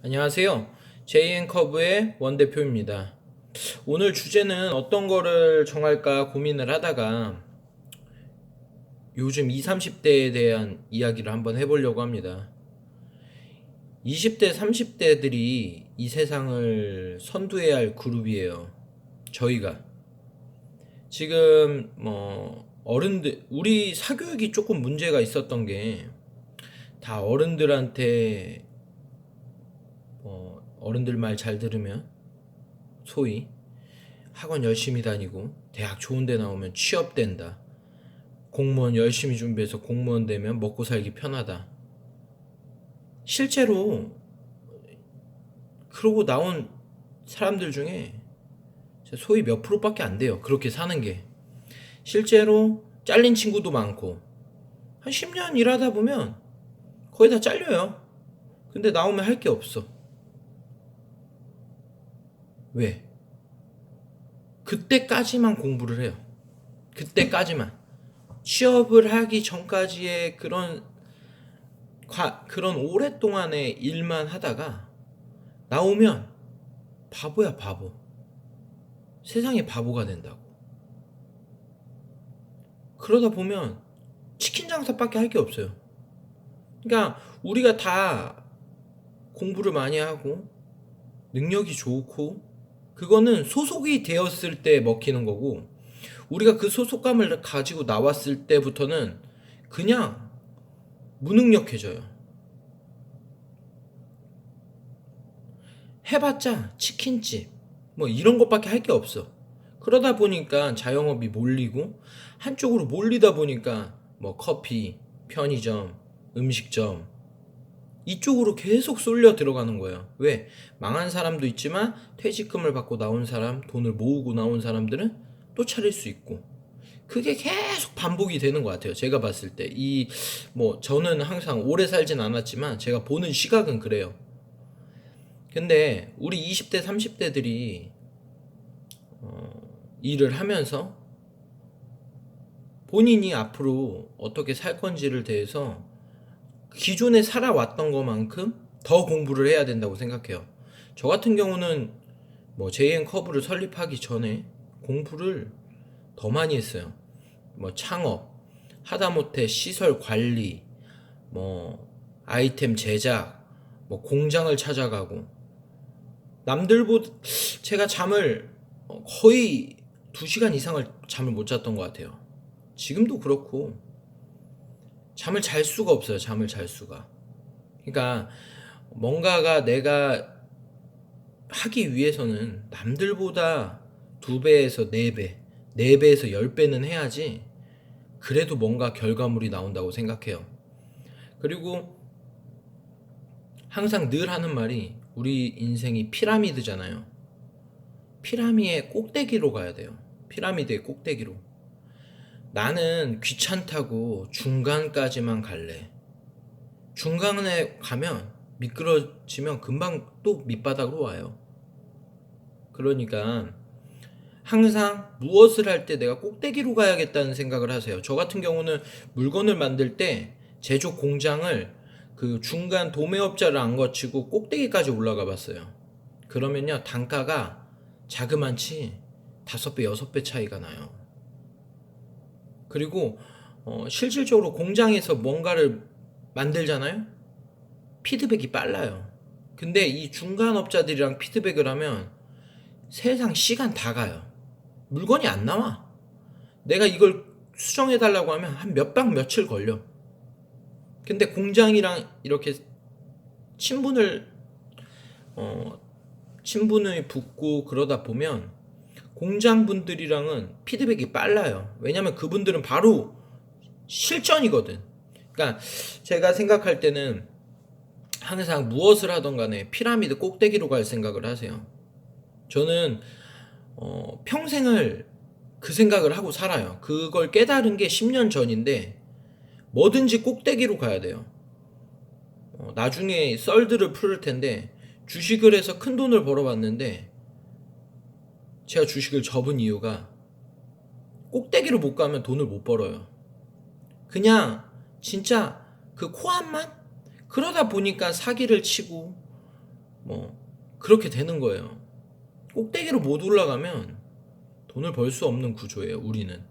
안녕하세요. JN커브의 원대표입니다. 오늘 주제는 어떤 거를 정할까 고민을 하다가 요즘 20, 30대에 대한 이야기를 한번 해보려고 합니다. 20대, 30대들이 이 세상을 선두해야 할 그룹이에요. 저희가. 지금 어른들, 우리 사교육이 조금 문제가 있었던 게 다 어른들한테 어른들 말 잘 들으면 소위 학원 열심히 다니고 대학 좋은 데 나오면 취업된다. 공무원 열심히 준비해서 공무원 되면 먹고 살기 편하다. 실제로 그러고 나온 사람들 중에 소위 몇 프로밖에 안 돼요. 그렇게 사는 게. 실제로 잘린 친구도 많고 한 10년 일하다 보면 거의 다 잘려요. 근데 나오면 할 게 없어. 왜? 그때까지만 공부를 해요. 그때까지만. 취업을 하기 전까지의 그런 오랫동안의 일만 하다가 나오면 바보야, 바보. 세상에 바보가 된다고. 그러다 보면 치킨 장사밖에 할 게 없어요. 그러니까 우리가 다 공부를 많이 하고 능력이 좋고 그거는 소속이 되었을 때 먹히는 거고, 우리가 그 소속감을 가지고 나왔을 때부터는 그냥 무능력해져요. 해봤자 치킨집 뭐 이런 것밖에 할 게 없어. 그러다 보니까 자영업이 몰리고, 한쪽으로 몰리다 보니까 뭐 커피, 편의점, 음식점 이쪽으로 계속 쏠려 들어가는 거예요. 왜? 망한 사람도 있지만 퇴직금을 받고 나온 사람, 돈을 모으고 나온 사람들은 또 차릴 수 있고, 그게 계속 반복이 되는 것 같아요. 제가 봤을 때 저는 항상 오래 살진 않았지만 제가 보는 시각은 그래요. 근데 우리 20대 30대들이 일을 하면서 본인이 앞으로 어떻게 살 건지를 대해서 기존에 살아왔던 것만큼 더 공부를 해야 된다고 생각해요. 저 같은 경우는 JN 커브를 설립하기 전에 공부를 더 많이 했어요. 창업, 하다못해 시설 관리, 아이템 제작, 공장을 찾아가고, 남들보다 제가 잠을 거의 2시간 이상을 잠을 못 잤던 것 같아요. 지금도 그렇고 잠을 잘 수가 없어요. 잠을 잘 수가. 그러니까 뭔가가 내가 하기 위해서는 남들보다 2배에서 4배, 4배에서 10배는 해야지 그래도 뭔가 결과물이 나온다고 생각해요. 그리고 항상 늘 하는 말이, 우리 인생이 피라미드잖아요. 피라미드의 꼭대기로 가야 돼요. 피라미드의 꼭대기로. 나는 귀찮다고 중간까지만 갈래. 중간에 가면 미끄러지면 금방 또 밑바닥으로 와요. 그러니까 항상 무엇을 할 때 내가 꼭대기로 가야겠다는 생각을 하세요. 저 같은 경우는 물건을 만들 때 제조 공장을 그 중간 도매업자를 안 거치고 꼭대기까지 올라가 봤어요. 그러면요, 단가가 자그만치 5배, 6배 차이가 나요. 그리고 실질적으로 공장에서 뭔가를 만들잖아요? 피드백이 빨라요. 근데 이 중간업자들이랑 피드백을 하면 세상 시간 다 가요. 물건이 안 나와. 내가 이걸 수정해달라고 하면 한 몇 박 며칠 걸려. 근데 공장이랑 이렇게 친분을 붙고 그러다 보면 공장분들이랑은 피드백이 빨라요. 왜냐면 그분들은 바로 실전이거든. 그러니까 제가 생각할 때는 항상 무엇을 하던 간에 피라미드 꼭대기로 갈 생각을 하세요. 저는 평생을 그 생각을 하고 살아요. 그걸 깨달은 게 10년 전인데 뭐든지 꼭대기로 가야 돼요. 나중에 썰들을 풀을 텐데, 주식을 해서 큰 돈을 벌어봤는데 제가 주식을 접은 이유가 꼭대기로 못 가면 돈을 못 벌어요. 그냥 진짜 그 코앞만? 그러다 보니까 사기를 치고 뭐 그렇게 되는 거예요. 꼭대기로 못 올라가면 돈을 벌 수 없는 구조예요, 우리는.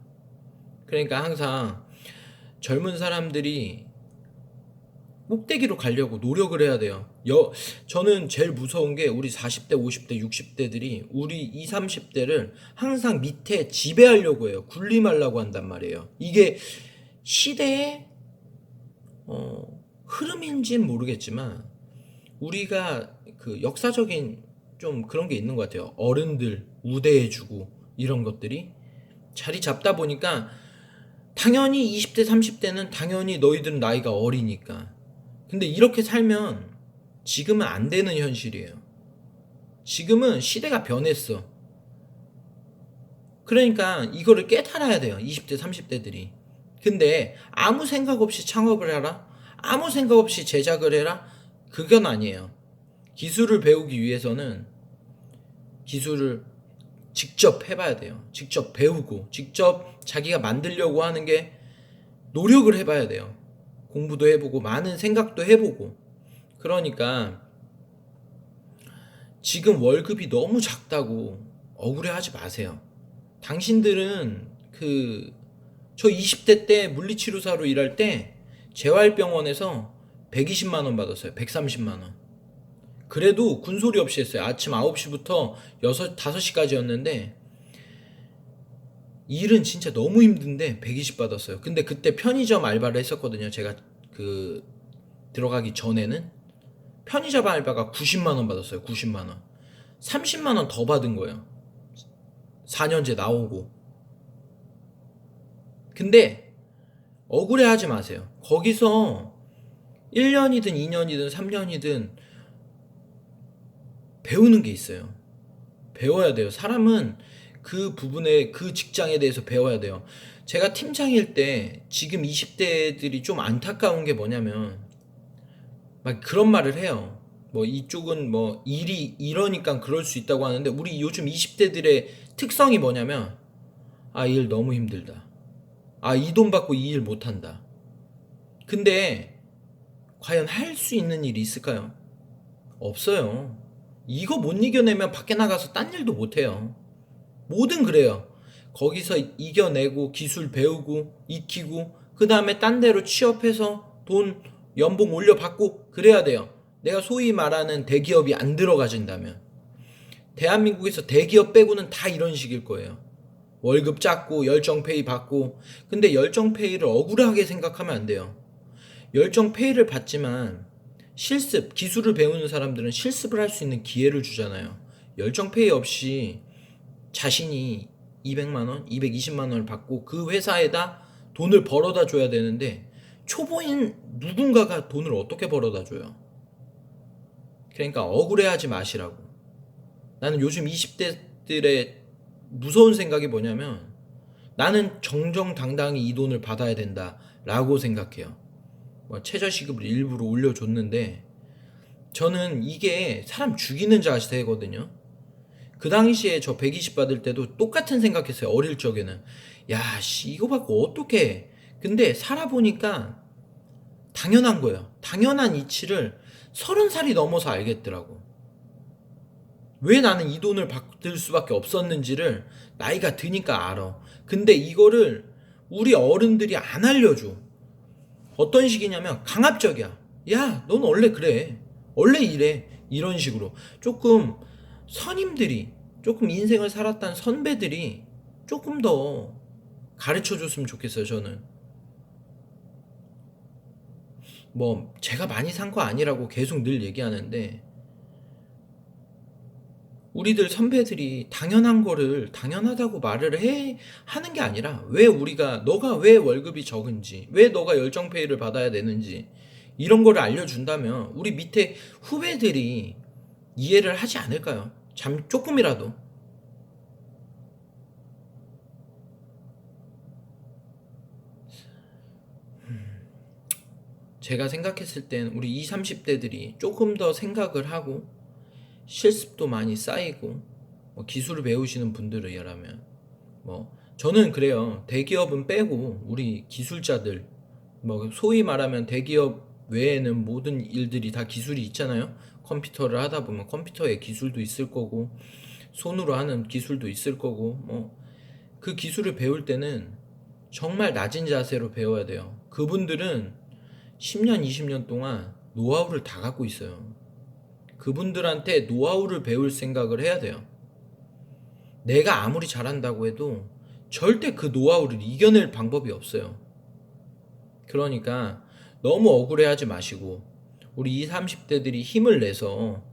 그러니까 항상 젊은 사람들이 꼭대기로 가려고 노력을 해야 돼요. 저는 제일 무서운 게 우리 40대, 50대, 60대들이 우리 20, 30대를 항상 밑에 지배하려고 해요. 군림하려고 한단 말이에요. 이게 시대의 흐름인지는 모르겠지만 우리가 그 역사적인 좀 그런 게 있는 것 같아요. 어른들 우대해주고 이런 것들이 자리 잡다 보니까 당연히 20대, 30대는 당연히 너희들은 나이가 어리니까. 근데 이렇게 살면 지금은 안 되는 현실이에요. 지금은 시대가 변했어. 그러니까 이거를 깨달아야 돼요. 20대, 30대들이. 근데 아무 생각 없이 창업을 해라? 아무 생각 없이 제작을 해라? 그건 아니에요. 기술을 배우기 위해서는 기술을 직접 해봐야 돼요. 직접 배우고, 직접 자기가 만들려고 하는 게 노력을 해봐야 돼요. 공부도 해보고, 많은 생각도 해보고. 그러니까 지금 월급이 너무 작다고 억울해하지 마세요. 당신들은 저 20대 때 물리치료사로 일할 때 재활병원에서 120만 원 받았어요. 130만 원. 그래도 군소리 없이 했어요. 아침 9시부터 5시까지였는데 일은 진짜 너무 힘든데 120 받았어요. 근데 그때 편의점 알바를 했었거든요. 제가 들어가기 전에는 편의점 알바가 90만 원 받았어요. 90만 원. 30만 원 더 받은 거예요. 4년제 나오고. 근데 억울해하지 마세요. 거기서 1년이든 2년이든 3년이든 배우는 게 있어요. 배워야 돼요. 사람은 그 부분에 그 직장에 대해서 배워야 돼요. 제가 팀장일 때 지금 20대들이 좀 안타까운 게 뭐냐면 막 그런 말을 해요. 뭐 이쪽은 뭐 일이 이러니까 그럴 수 있다고 하는데 우리 요즘 20대들의 특성이 뭐냐면 일 너무 힘들다. 이 돈 받고 이 일 못한다. 근데 과연 할 수 있는 일이 있을까요? 없어요. 이거 못 이겨내면 밖에 나가서 딴 일도 못해요. 뭐든 그래요. 거기서 이겨내고 기술 배우고 익히고 그 다음에 딴 데로 취업해서 돈 연봉 올려받고 그래야 돼요. 내가 소위 말하는 대기업이 안 들어가진다면. 대한민국에서 대기업 빼고는 다 이런 식일 거예요. 월급 작고 열정페이 받고. 근데 열정페이를 억울하게 생각하면 안 돼요. 열정페이를 받지만 실습, 기술을 배우는 사람들은 실습을 할 수 있는 기회를 주잖아요. 열정페이 없이 자신이 200만원, 220만원을 받고 그 회사에다 돈을 벌어다 줘야 되는데 초보인 누군가가 돈을 어떻게 벌어다 줘요? 그러니까 억울해하지 마시라고. 나는 요즘 20대들의 무서운 생각이 뭐냐면 나는 정정당당히 이 돈을 받아야 된다라고 생각해요. 최저시급을 일부러 올려줬는데 저는 이게 사람 죽이는 자세거든요. 그 당시에 저 120 받을 때도 똑같은 생각했어요. 어릴 적에는 이거 받고 어떡해. 근데 살아보니까 당연한 거예요. 당연한 이치를 30살이 넘어서 알겠더라고. 왜 나는 이 돈을 받을 수밖에 없었는지를 나이가 드니까 알아. 근데 이거를 우리 어른들이 안 알려줘. 어떤 식이냐면 강압적이야. 넌 원래 그래. 원래 이래. 이런 식으로. 조금 선임들이, 조금 인생을 살았던 선배들이 조금 더 가르쳐 줬으면 좋겠어요, 저는. 제가 많이 산 거 아니라고 계속 늘 얘기하는데, 우리들 선배들이 당연한 거를 당연하다고 말을 하는 게 아니라, 너가 왜 월급이 적은지, 왜 너가 열정페이를 받아야 되는지, 이런 거를 알려준다면, 우리 밑에 후배들이 이해를 하지 않을까요? 조금이라도. 제가 생각했을 땐 우리 20, 30대들이 조금 더 생각을 하고 실습도 많이 쌓이고 기술을 배우시는 분들이라면 저는 그래요. 대기업은 빼고 우리 기술자들 소위 말하면 대기업 외에는 모든 일들이 다 기술이 있잖아요. 컴퓨터를 하다 보면 컴퓨터의 기술도 있을 거고 손으로 하는 기술도 있을 거고 그 기술을 배울 때는 정말 낮은 자세로 배워야 돼요. 그분들은 10년, 20년 동안 노하우를 다 갖고 있어요. 그분들한테 노하우를 배울 생각을 해야 돼요. 내가 아무리 잘한다고 해도 절대 그 노하우를 이겨낼 방법이 없어요. 그러니까 너무 억울해하지 마시고 우리 20, 30대들이 힘을 내서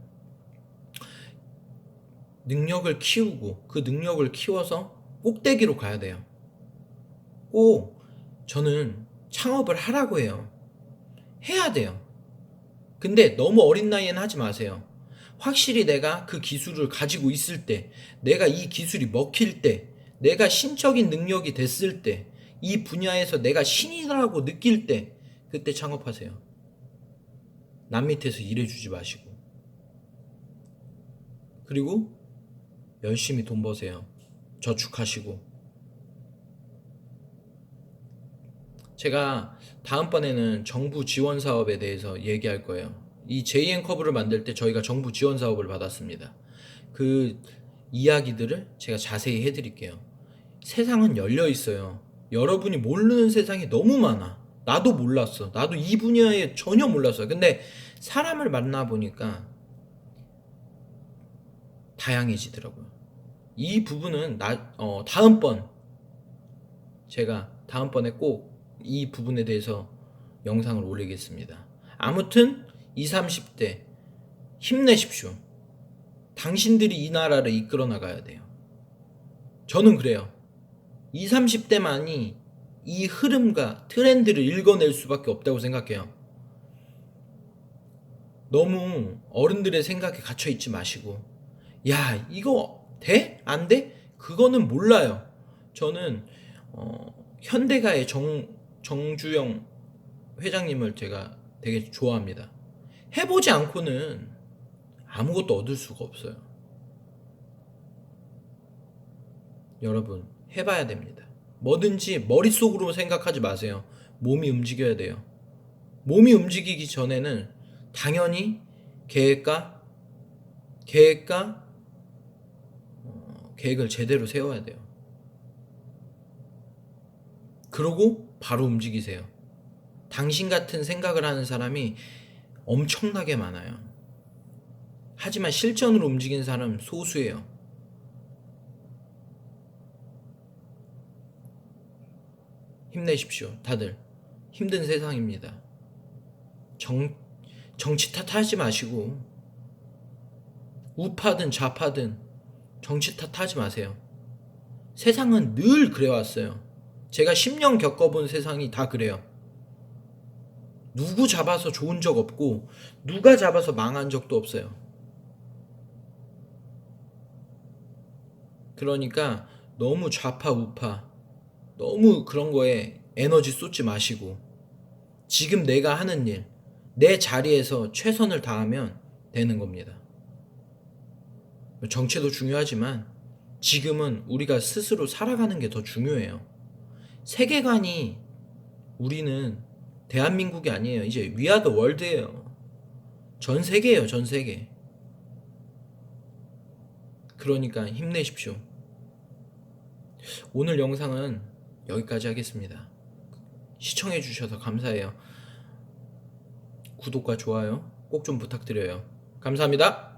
능력을 키우고 그 능력을 키워서 꼭대기로 가야 돼요. 꼭 저는 창업을 하라고 해요. 해야 돼요. 근데 너무 어린 나이엔 하지 마세요. 확실히 내가 그 기술을 가지고 있을 때, 내가 이 기술이 먹힐 때, 내가 신적인 능력이 됐을 때, 이 분야에서 내가 신이라고 느낄 때, 그때 창업하세요. 남 밑에서 일해주지 마시고. 그리고 열심히 돈 버세요. 저축하시고. 제가 다음번에는 정부 지원 사업에 대해서 얘기할 거예요. 이 JN커브를 만들 때 저희가 정부 지원 사업을 받았습니다. 그 이야기들을 제가 자세히 해드릴게요. 세상은 열려 있어요. 여러분이 모르는 세상이 너무 많아. 나도 몰랐어. 나도 이 분야에 전혀 몰랐어요. 근데 사람을 만나보니까 다양해지더라고요. 이 부분은 제가 다음번에 꼭 이 부분에 대해서 영상을 올리겠습니다. 아무튼 20, 30대 힘내십시오. 당신들이 이 나라를 이끌어 나가야 돼요. 저는 그래요. 20, 30대만이 이 흐름과 트렌드를 읽어낼 수밖에 없다고 생각해요. 너무 어른들의 생각에 갇혀 있지 마시고, 야, 이거 돼? 안 돼? 그거는 몰라요. 저는 현대가의 정주영 회장님을 제가 되게 좋아합니다. 해보지 않고는 아무것도 얻을 수가 없어요. 여러분, 해봐야 됩니다. 뭐든지 머릿속으로 생각하지 마세요. 몸이 움직여야 돼요. 몸이 움직이기 전에는 당연히 계획을 제대로 세워야 돼요. 그러고 바로 움직이세요. 당신 같은 생각을 하는 사람이 엄청나게 많아요. 하지만 실전으로 움직이는 사람은 소수예요. 힘내십시오. 다들 힘든 세상입니다. 정치 탓하지 마시고 우파든 좌파든 정치 탓하지 마세요. 세상은 늘 그래왔어요. 제가 10년 겪어본 세상이 다 그래요. 누구 잡아서 좋은 적 없고 누가 잡아서 망한 적도 없어요. 그러니까 너무 좌파 우파 너무 그런 거에 에너지 쏟지 마시고 지금 내가 하는 일, 내 자리에서 최선을 다하면 되는 겁니다. 정치도 중요하지만 지금은 우리가 스스로 살아가는 게 더 중요해요. 세계관이 우리는 대한민국이 아니에요. 이제 We are the world예요. 전 세계예요. 전 세계. 그러니까 힘내십시오. 오늘 영상은 여기까지 하겠습니다. 시청해 주셔서 감사해요. 구독과 좋아요 꼭 좀 부탁드려요. 감사합니다.